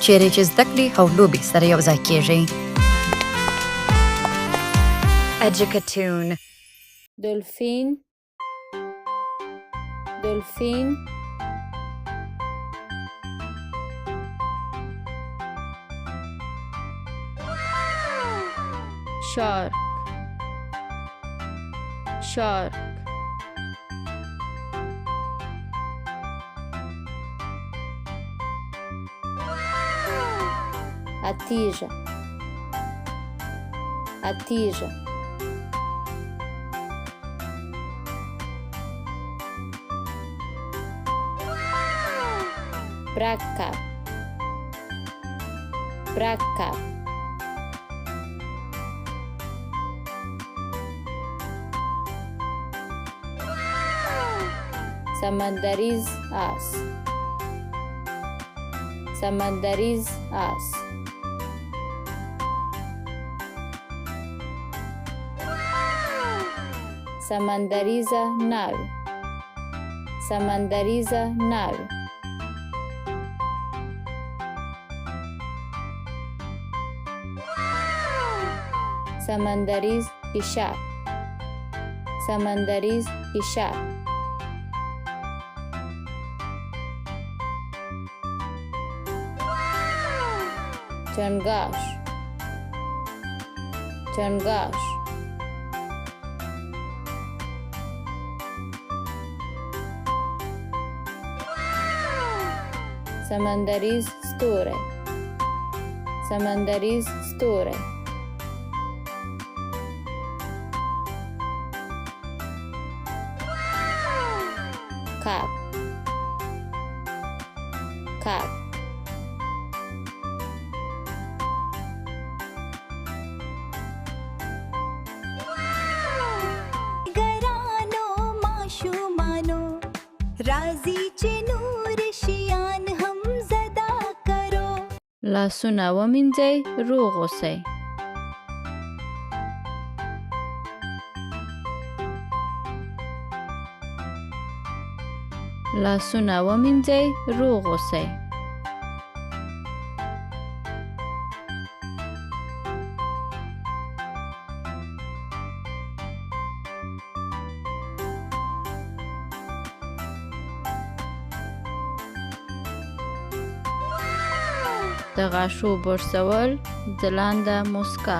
چیرې چې زده کړې او لوبې سره یوځای کېږي. Educatoon. دلفین، دلفین، شارک، شارک، اتیژه، اتیژه، مرکب، مرکب، سمندریز آس، سمندریز آس، سمندریزه ناو، سمندریزه ناو، سمندریز کشاف، سمندریز کشاف، چنگاش، چنگاش، سمندریز ستوری، سمندریز ستوری، کب، کب، گرانو ماشومانو راځي چې نور شیان هم زده کرو. لاسونه ومینځئ، روغ اوسئ. لاسونه ومینځئ، روغ اوسئ. د غاښو برسول، ځلانده مسکا.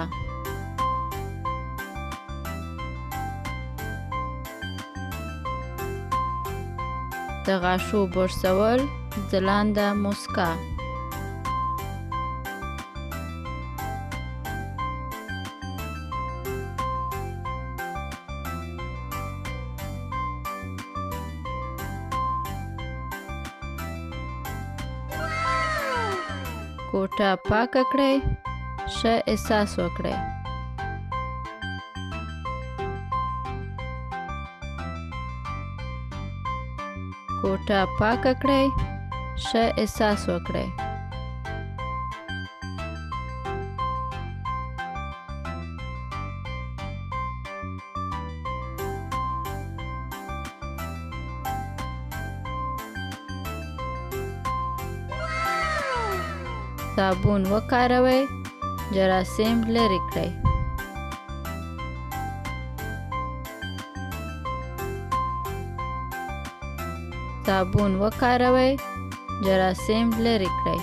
د غاښو برسول، ځلانده مسکا. کوټه پاکه کړئ، ښه احساس وکړئ. کوټه پاکه کړئ، ښه احساس وکړئ. صابون وکاروئ، جراثیم لرې کړئ. صابون وکاروئ، جراثیم لرې کړئ.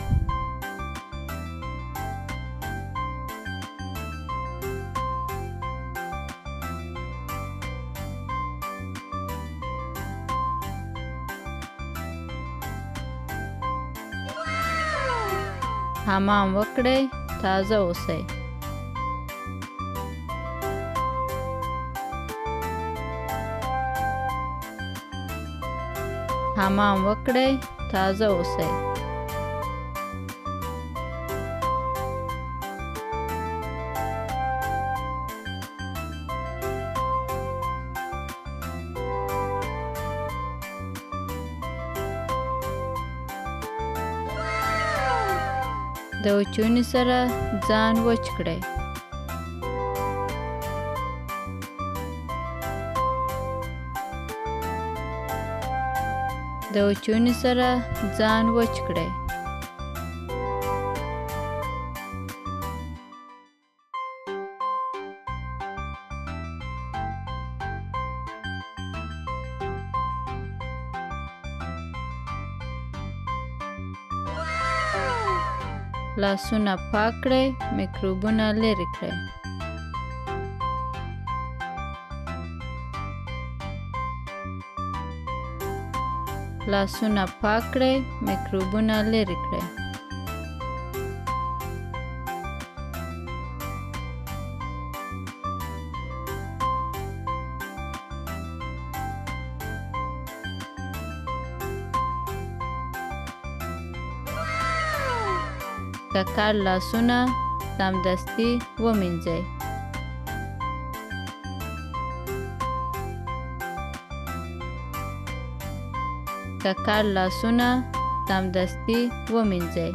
حمام وکړئ، تازه اوسئ. حمام وکړئ، تازه اوسئ. د وچونی سره ځان وچ کړئ. د وچونی سره ځان وچ کړئ. لاسونه پاک کړئ، میکروبونه لرې کړئ. لاسونه پاک کړئ، میکروبونه لرې کړئ. ککړ لاسونه سمدستي ومینځئ. ککړ لاسونه سمدستي ومینځئ.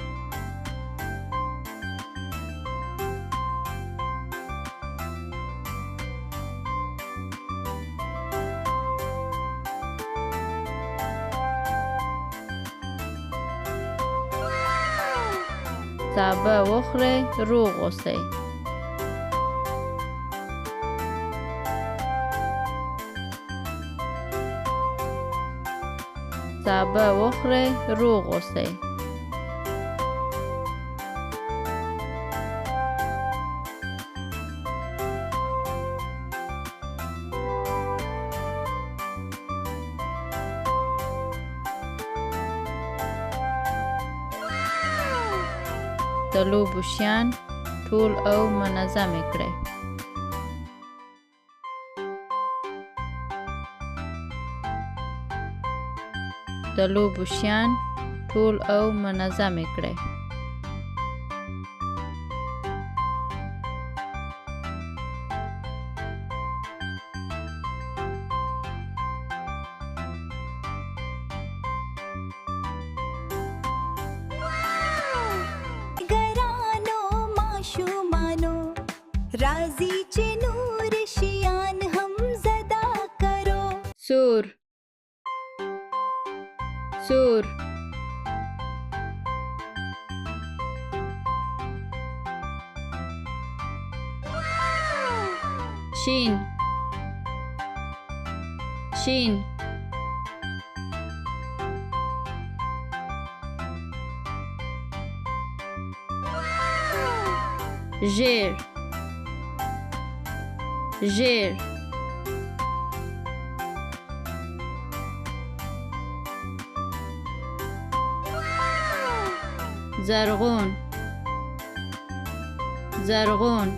سابه وخورئ، روغ اوسئ. سابه وخورئ، روغ اوسئ. د لوبو شیان ټول او منظم کړئ. د لوبو شیان ټول او منظم کړئ. राजी चे नूर शियान हम ज़दा करो. سور سور شین شین ژیر ژیر زرغون زرغون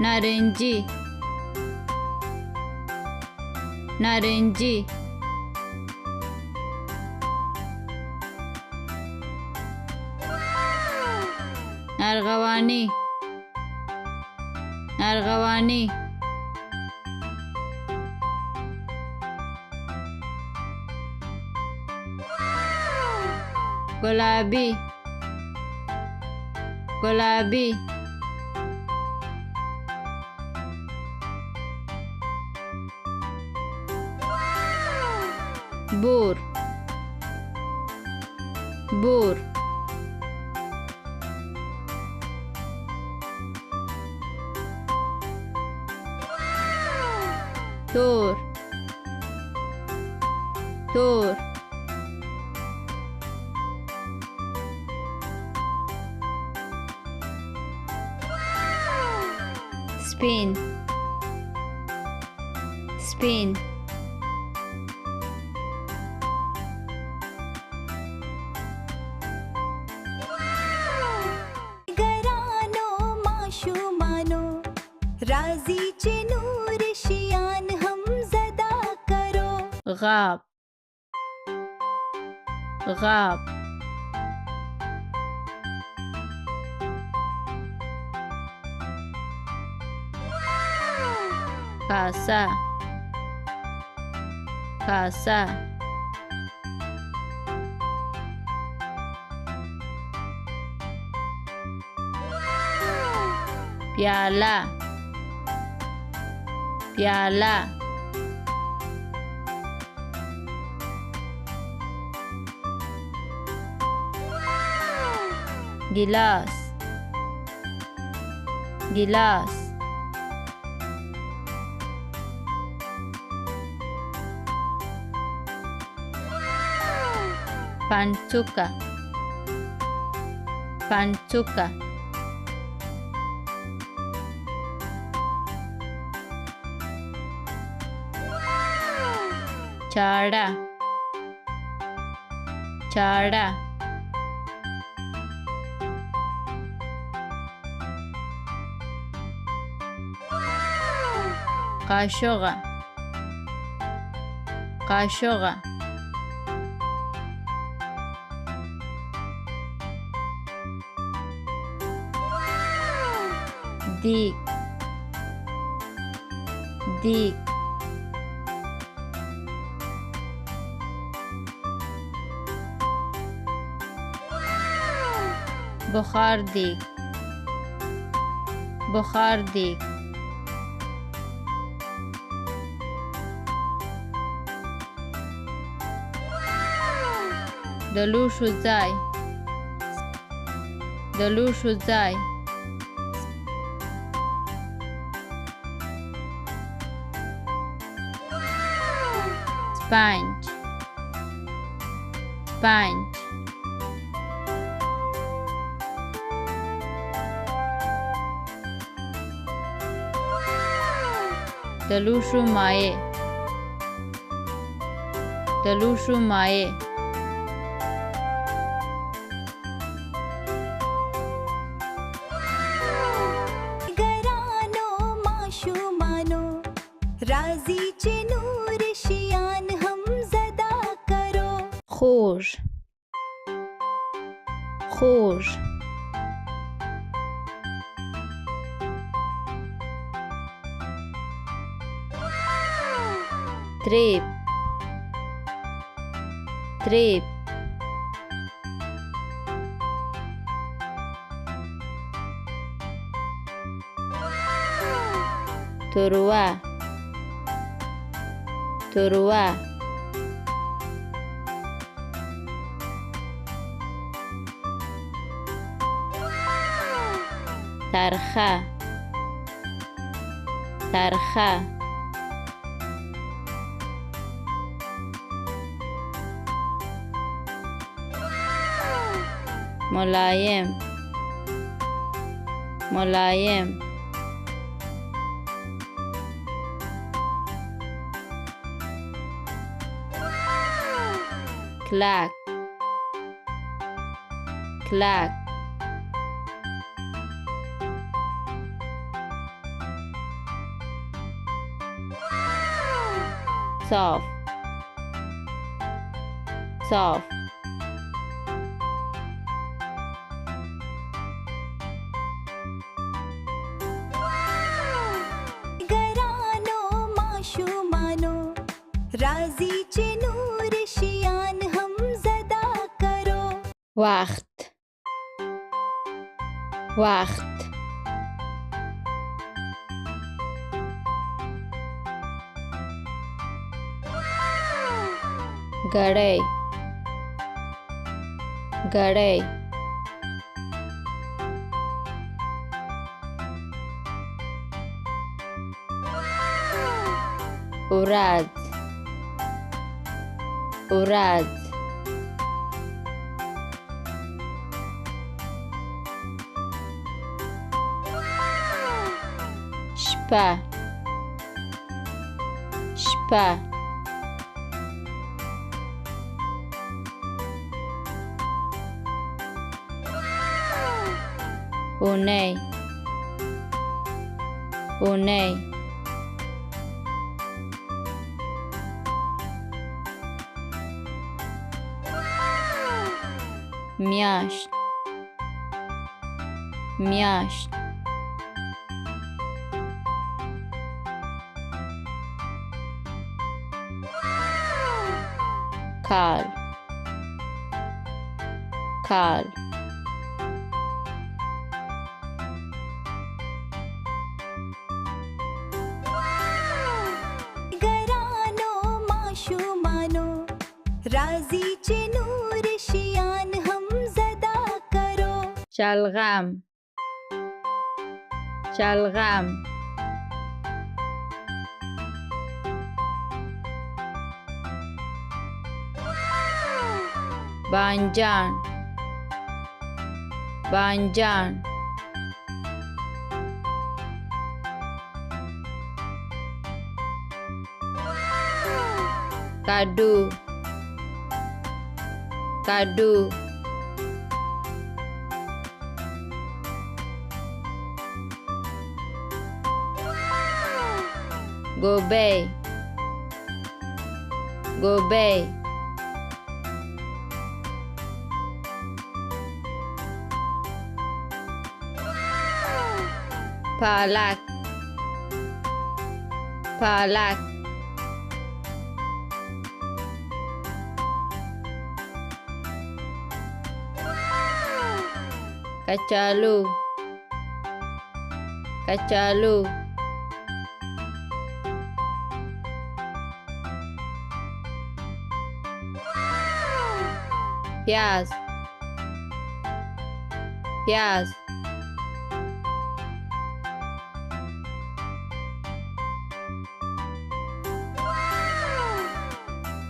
نارنجی نارنجی ارغوانی ارغوانی گلابی گلابی بور بور تور تور سپین سپین गरानो माशुमानो राजी चे नूर शियान हम ज़दा करो. غاب غاب کاسا کاسا پیالا پیالا गिलास गिलास پنچوکا پنچوکا چاړه چاړه قاشوغه قاشوغه دیگ دیگ بخار دیگ بخار دیگ د لوښو ځای د لوښو ځای سپنج سپنج د لوښو مایع د لوښو مایع ګرانو ماشومانو راځي چې نور شیان هم زده کرو خوږ خوږ تریپ تریپ تروه تروه ترخه ترخه ملایم ملایم کلک کلک صاف صاف ګرانو ماشومانو راځي چې نور شیان هم زده کرو وقت وقت ګړی ګړی ورځ ورځ شپه شپه اونۍ اونۍ میاشت میاشت کال کال ګرانو ماشومانو راځي چې نور شیان هم زده کرو شلغم شلغم بانجان بانجان کدو کدو گوبه گوبه پالک پالک کچالو کچالو پیاز پیاز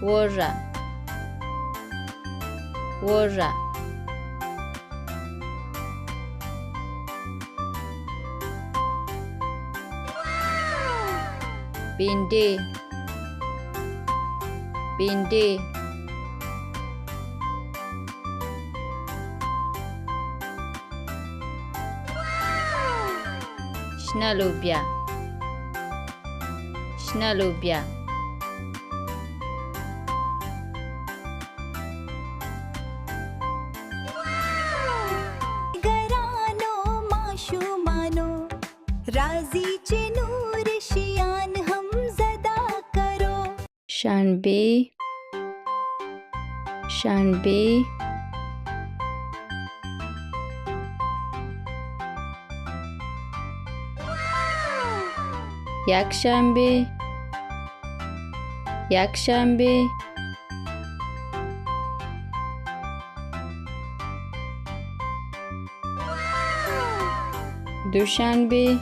ورا ورا بینده بینده شنه لوبیا شنه لوبیا گرانو ماشومانو راضی چه نور شیان هم زدا کرو شنبه شنبه یک شنبه یک شنبه دوشنبه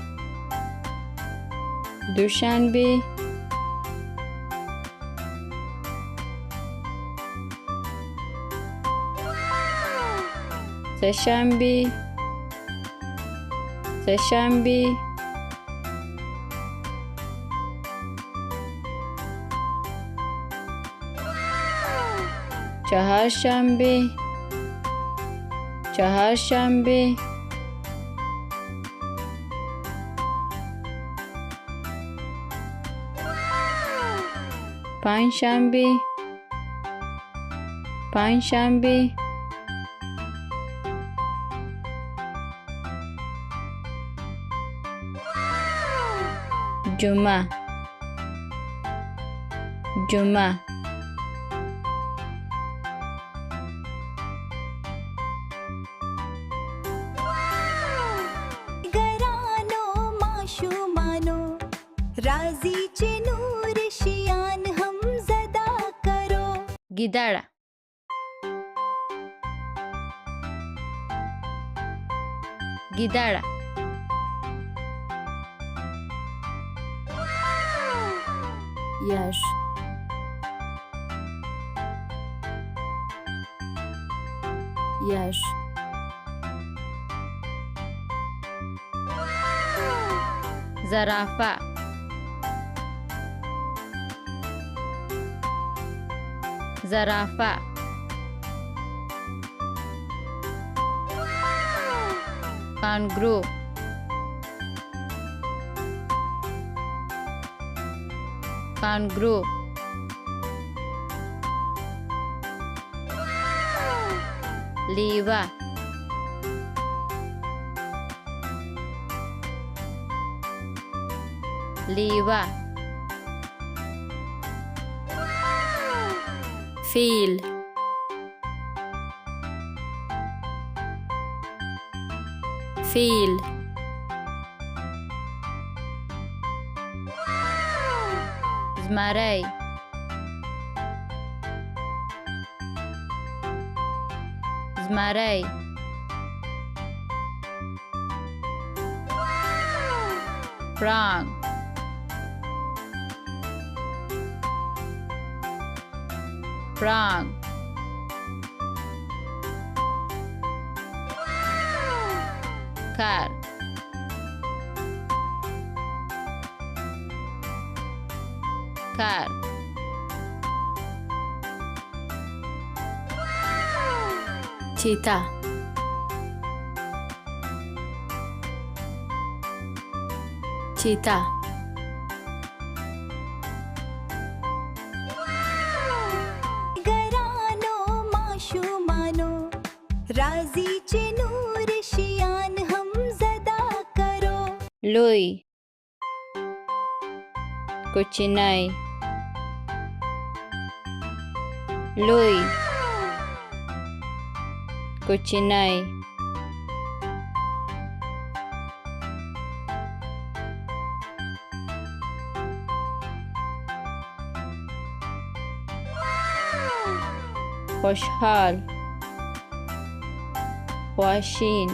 دوشنبه سه‌شنبه سه‌شنبه چهارشنبه چهارشنبه پنجشنبه پنجشنبه جمعه جمعه گرانو ماشومانو راضی چه نور شیان هم زدا کرو گیدړه گیدړه یش یش زرافه زرافه کانگرو کانگرو لیوه لیوه فیل فیل زمری زمری پرنگ پرنگ کار کار چیتا چیتا گرانو ماشومانو راځي چې نور شیان هم زده کرو لوی کوچنی لوی کوچنی خوشحال خواشین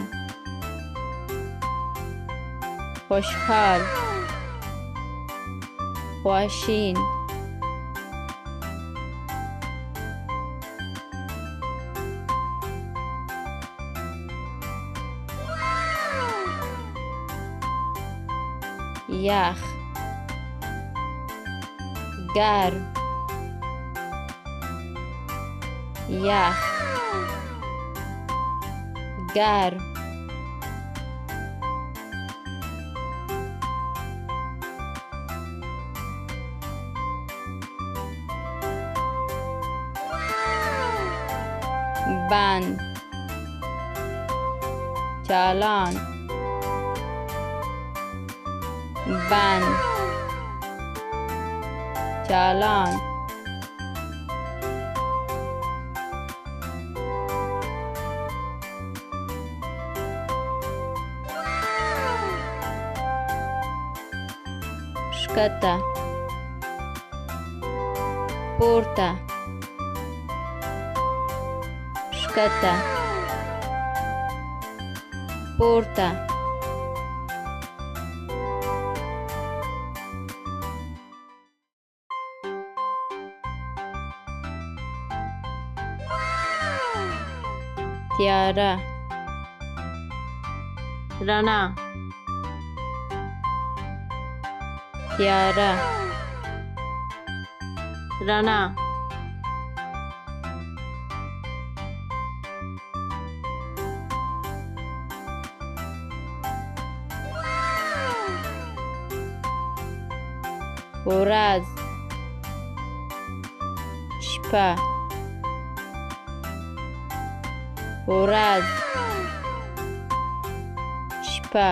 خوشحال خواشین یخ گرم یخ گرم بند چالان بند چالان شکته پورته شکته پورته تیاره رڼا تیاره رڼا ورځ شپه ورځ شپه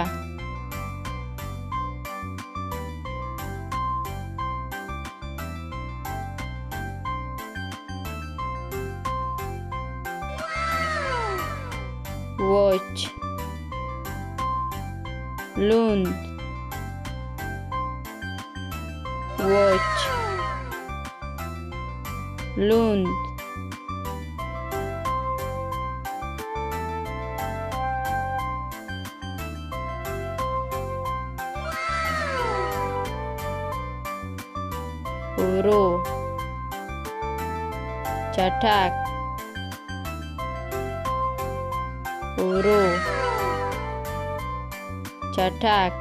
وچ لوند وچ لوند ورو چټک ورو چټک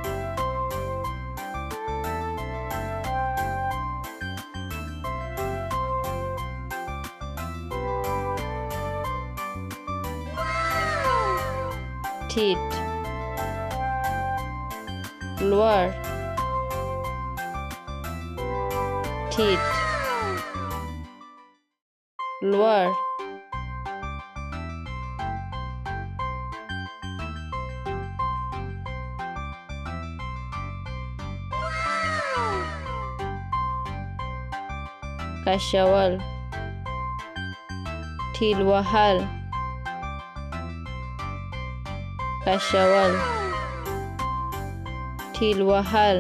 ټیټ لوړ ټیټ لوړ کشول ټیل وهل کشول ټیل وهل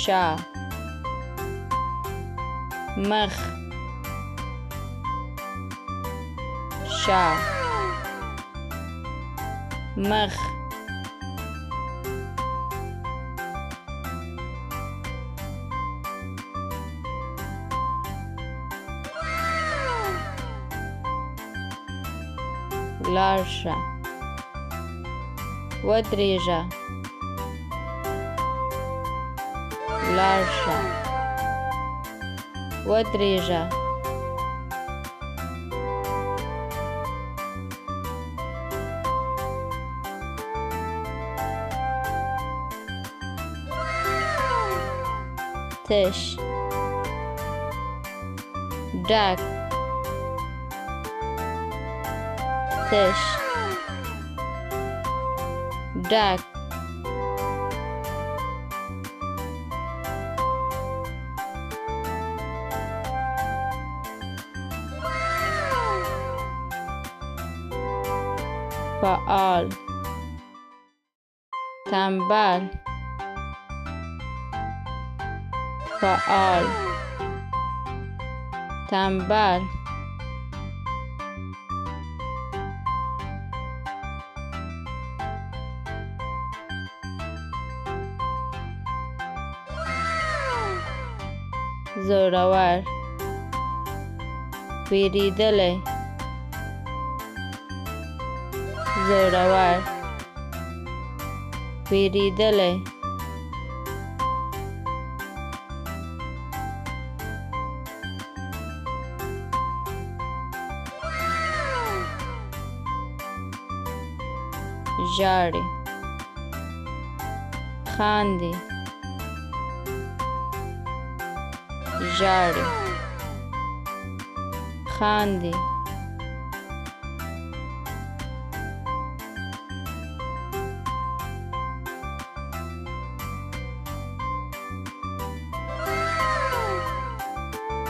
شا مخ شا مخ لاړ شه ودرېږه لاړ شه ودرېږه تش ډک تش ډک فعال تنبل فعال تنبل زورور ویریدلی زورور ویریدلی ژاړي خاندي ژاړي خاندي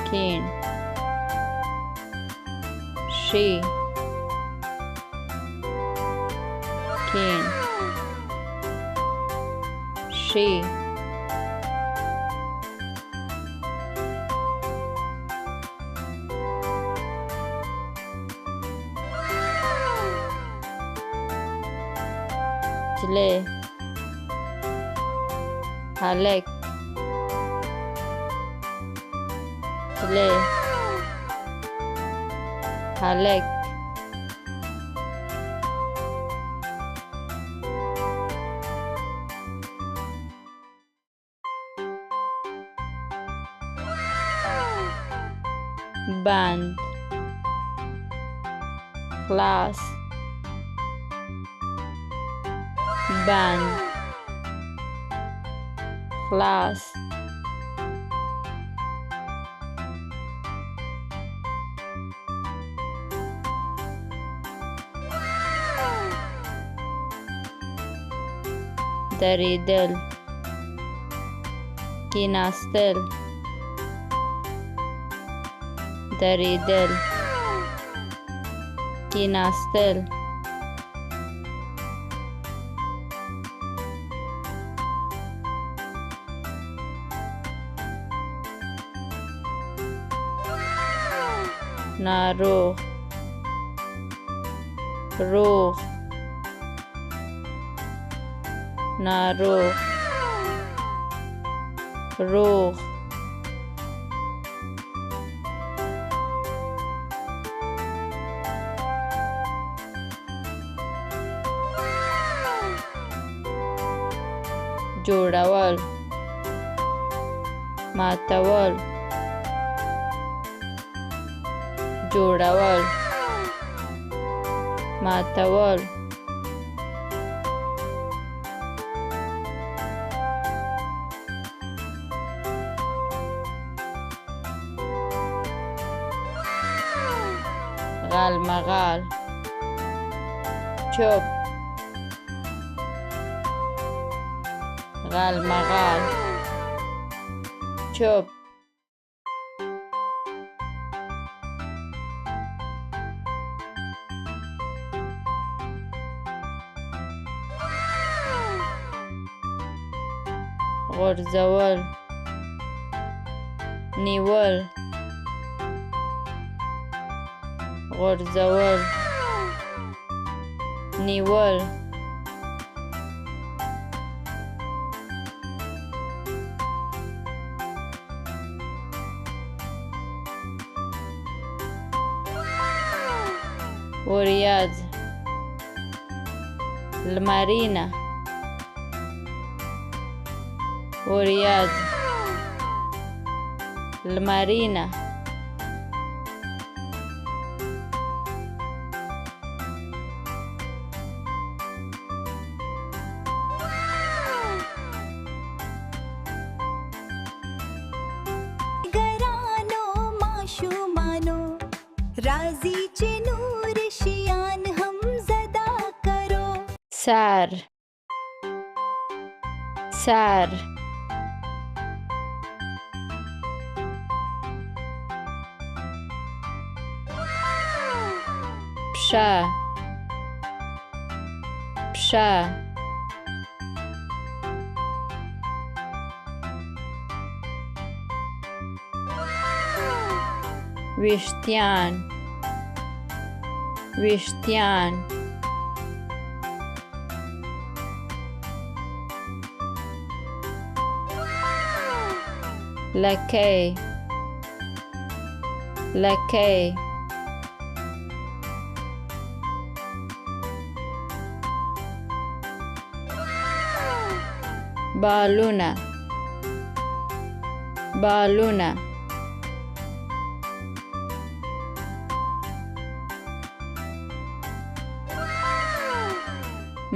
کین شي کین شي جيلي هلك جيلي هلك بند خلاص بند خلاص دریدل کیناستل دریدل کیناستل ناروغ روغ ناروغ روغ جوړول ماتول جوړول ماتول غال مغال چوب غال مغال چوب غرزول نیول غرزول نیول وریاض لمرینه وریځ لمرینه ګرانو ماشومانو راځي چې نور شیان هم زده کرو سر سر پښه پښه ویښتان ویښتان لکۍ لکۍ بالونه بالونه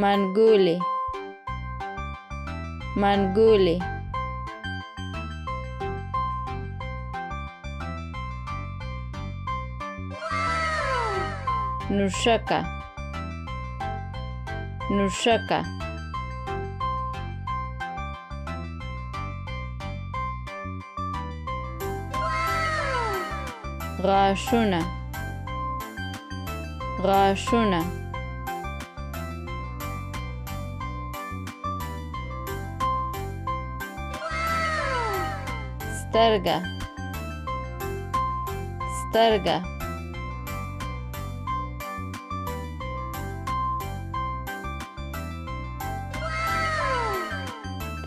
منګولې منګولې نوشکه نوشکه غاښونه غاښونه سترګه سترګه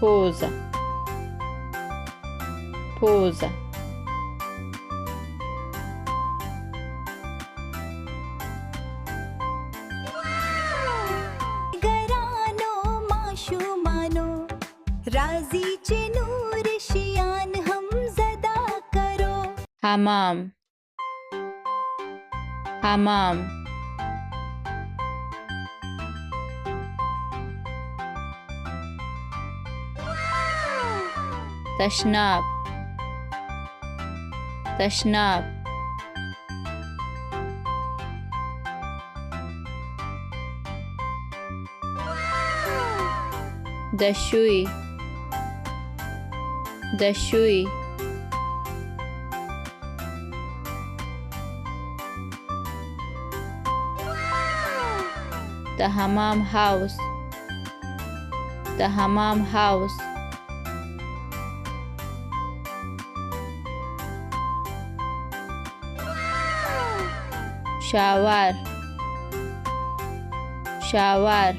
پوزه پوزه ګرانو ماشومانو راځي چې نور شیان هم زده کرو حمام حمام تشناب تشناب دشوی دشوی د حمام هاوس د حمام هاوس شاور شاور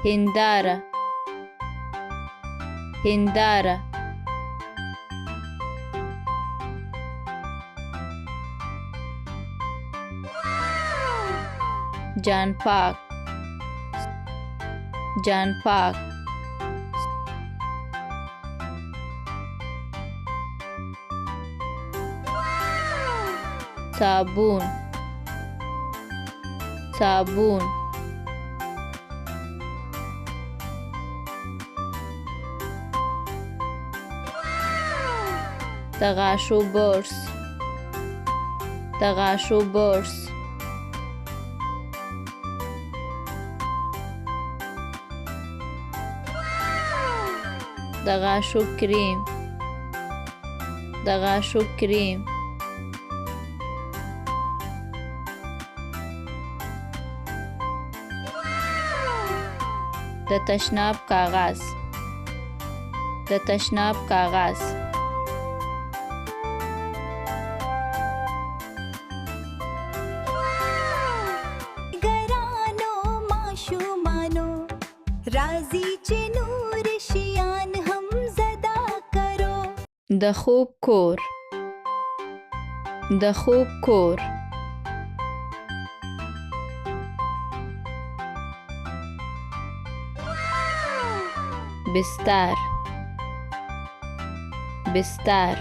هنداره هنداره جان پاک جان پاک صابون صابون د غاښو برس د غاښو برس د غاښو کریم د غاښو کریم د تشناب کاغذ د تشناب کاغذ ګرانو ماشومانو راځي چې نور شیان هم زده کرو د خوب کور د خوب کور بستر بستر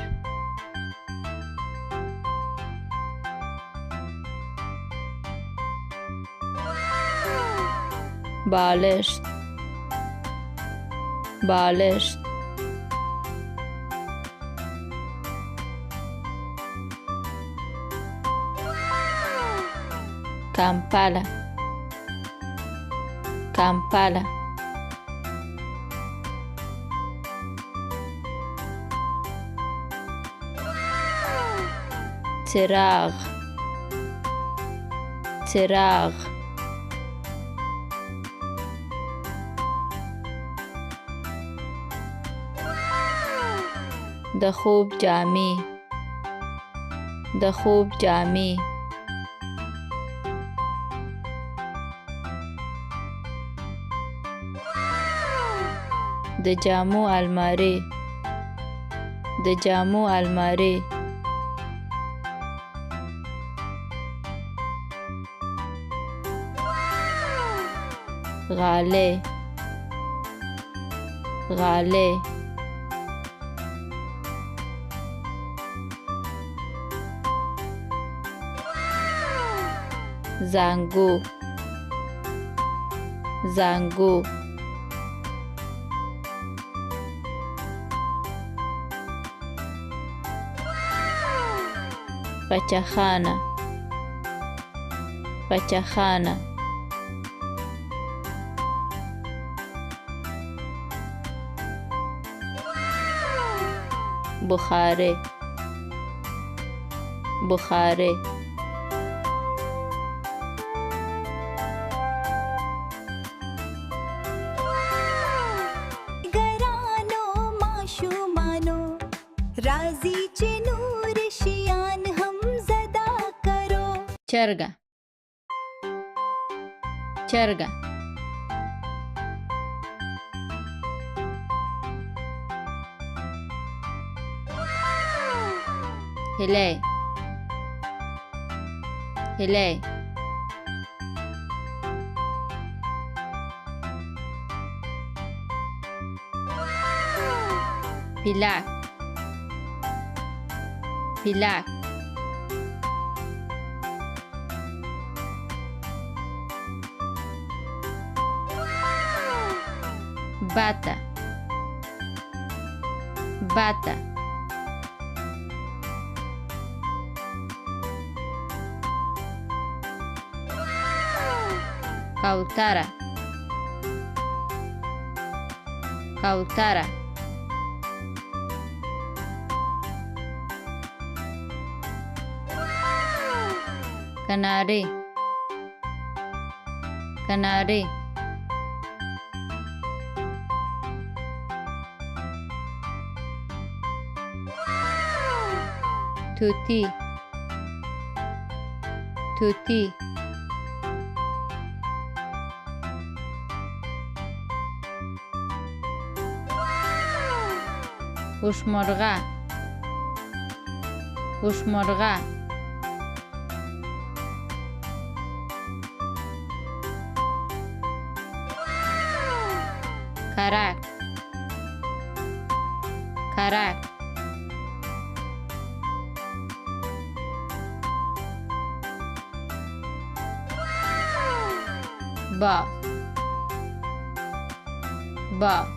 بالشت بالشت کمپله کمپله چراغ چراغ د خوب جامې د خوب جامې د جامو الماری د جامو الماری غاله غاله زانگو زانگو بچه‌خانه بچه‌خانه بخاره بخاره گرانو ماشومانو راځي چې نور شیان هم زدا کرو چرګه چرګه هیلۍ هیلۍ پیلک پیلک باتا باتا کوتره کوتره کناری کناری توتی توتی هوشمرغه هوشمرغه کرک کرک باز باز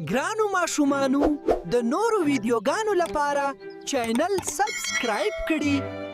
ګرانو ماشومانو د نورو ویډیوګانو لپاره چینل سبسکرایب کړئ